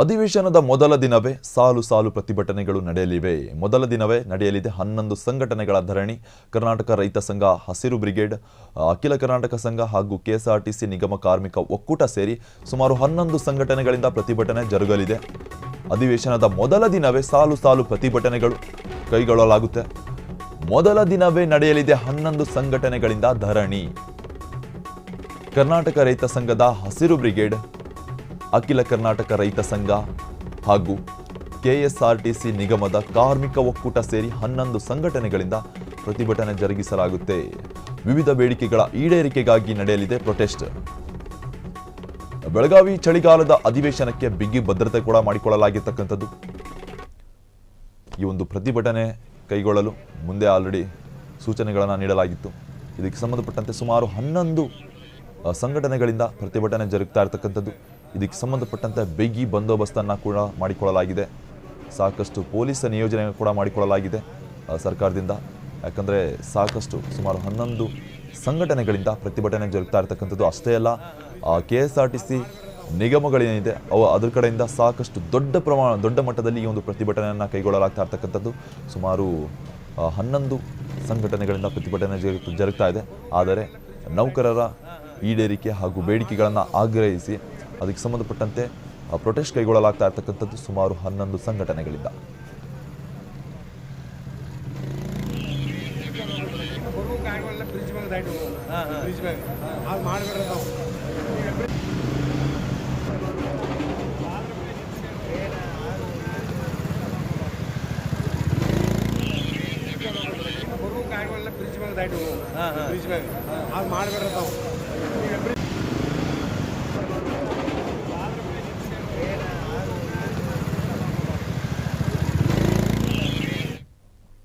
ಅಧಿವೇಶನದ ಮೊದಲ ದಿನವೇ ಸಾಲು ಸಾಲು ಪ್ರತಿಭಟನೆಗಳು ನಡೆಯಲಿವೆ. ಮೊದಲ ದಿನವೇ ನಡೆಯಲಿದೆ 11 ಸಂಘಟನೆಗಳ ಧರಣಿ. ಕರ್ನಾಟಕ ರೈತ ಸಂಘ, ಹಸಿರು ಬ್ರಿಗೇಡ್, ಅಖಿಲ ಕರ್ನಾಟಕ ಸಂಘ ಹಾಗೂ ಕೆಎಸ್ಆರ್ಟಿಸಿ ನಿಗಮ ಕಾರ್ಮಿಕ ಒಕ್ಕೂಟ ಸೇರಿ ಸುಮಾರು 11 ಸಂಘಟನೆಗಳಿಂದ ಪ್ರತಿಭಟನೆ ಜರುಗಲಿದೆ. ಅಧಿವೇಶನದ ಮೊದಲ ದಿನವೇ ಸಾಲು ಸಾಲು ಪ್ರತಿಭಟನೆಗಳು ಕೈಗೊಳ್ಳಲಾಗುತ್ತೆ. ಮೊದಲ ದಿನವೇ ನಡೆಯಲಿದೆ 11 ಸಂಘಟನೆಗಳಿಂದ ಧರಣಿ. ಕರ್ನಾಟಕ ರೈತ ಸಂಘದ ಹಸಿರು ಬ್ರಿಗೇಡ್, ಅಖಿಲ ಕರ್ನಾಟಕ ರೈತ ಸಂಘ ಹಾಗೂ ಕೆಎಸ್ಆರ್ಟಿಸಿ ನಿಗಮದ ಕಾರ್ಮಿಕ ಒಕ್ಕೂಟ ಸೇರಿ 11 ಸಂಘಟನೆಗಳಿಂದ ಪ್ರತಿಭಟನೆ ಜರುಗಿಸಲಾಗುತ್ತೆ. ವಿವಿಧ ಬೇಡಿಕೆಗಳ ಈಡೇರಿಕೆಗಾಗಿ ನಡೆಯಲಿದೆ ಪ್ರೊಟೆಸ್ಟ್. ಬೆಳಗಾವಿ ಚಳಿಗಾಲದ ಅಧಿವೇಶನಕ್ಕೆ ಬಿಗಿ ಭದ್ರತೆ ಕೂಡ ಮಾಡಿಕೊಳ್ಳಲಾಗಿರ್ತಕ್ಕಂಥದ್ದು. ಈ ಒಂದು ಪ್ರತಿಭಟನೆ ಕೈಗೊಳ್ಳಲು ಮುಂದೆ ಆಲ್ರೆಡಿ ಸೂಚನೆಗಳನ್ನು ನೀಡಲಾಗಿತ್ತು. ಇದಕ್ಕೆ ಸಂಬಂಧಪಟ್ಟಂತೆ ಸುಮಾರು 11 ಸಂಘಟನೆಗಳಿಂದ ಪ್ರತಿಭಟನೆ ಜರುಗ್ತಾ ಇರತಕ್ಕಂಥದ್ದು. ಇದಕ್ಕೆ ಸಂಬಂಧಪಟ್ಟಂತೆ ಬಿಗಿ ಬಂದೋಬಸ್ತನ್ನು ಕೂಡ ಮಾಡಿಕೊಳ್ಳಲಾಗಿದೆ. ಸಾಕಷ್ಟು ಪೊಲೀಸ್ ನಿಯೋಜನೆ ಕೂಡ ಮಾಡಿಕೊಳ್ಳಲಾಗಿದೆ ಸರ್ಕಾರದಿಂದ. ಯಾಕಂದರೆ ಸಾಕಷ್ಟು ಸುಮಾರು 11 ಸಂಘಟನೆಗಳಿಂದ ಪ್ರತಿಭಟನೆ ಜರುಗ್ತಾ ಇರತಕ್ಕಂಥದ್ದು. ಅಷ್ಟೇ ಅಲ್ಲ, ಕೆಎಸ್ಆರ್ಟಿಸಿ ನಿಗಮಗಳೇನಿದೆ ಅದರ ಕಡೆಯಿಂದ ಸಾಕಷ್ಟು ದೊಡ್ಡ ಮಟ್ಟದಲ್ಲಿ ಈ ಒಂದು ಪ್ರತಿಭಟನೆಯನ್ನು ಕೈಗೊಳ್ಳಲಾಗ್ತಾ ಇರ್ತಕ್ಕಂಥದ್ದು. ಸುಮಾರು 11 ಸಂಘಟನೆಗಳಿಂದ ಪ್ರತಿಭಟನೆ ಜರುಗ್ತಾ ಇದೆ. ಆದರೆ ನೌಕರರ ಈಡೇರಿಕೆ ಹಾಗೂ ಬೇಡಿಕೆಗಳನ್ನು ಆಗ್ರಹಿಸಿ ಅದಕ್ಕೆ ಸಂಬಂಧಪಟ್ಟಂತೆ ಪ್ರೊಟೆಸ್ಟ್ ಕೈಗೊಳ್ಳಲಾಗ್ತಾ ಇರ್ತಕ್ಕಂಥದ್ದು ಸುಮಾರು 11 ಸಂಘಟನೆಗಳಿಂದ. ಬ್ರಿಡ್ಜ್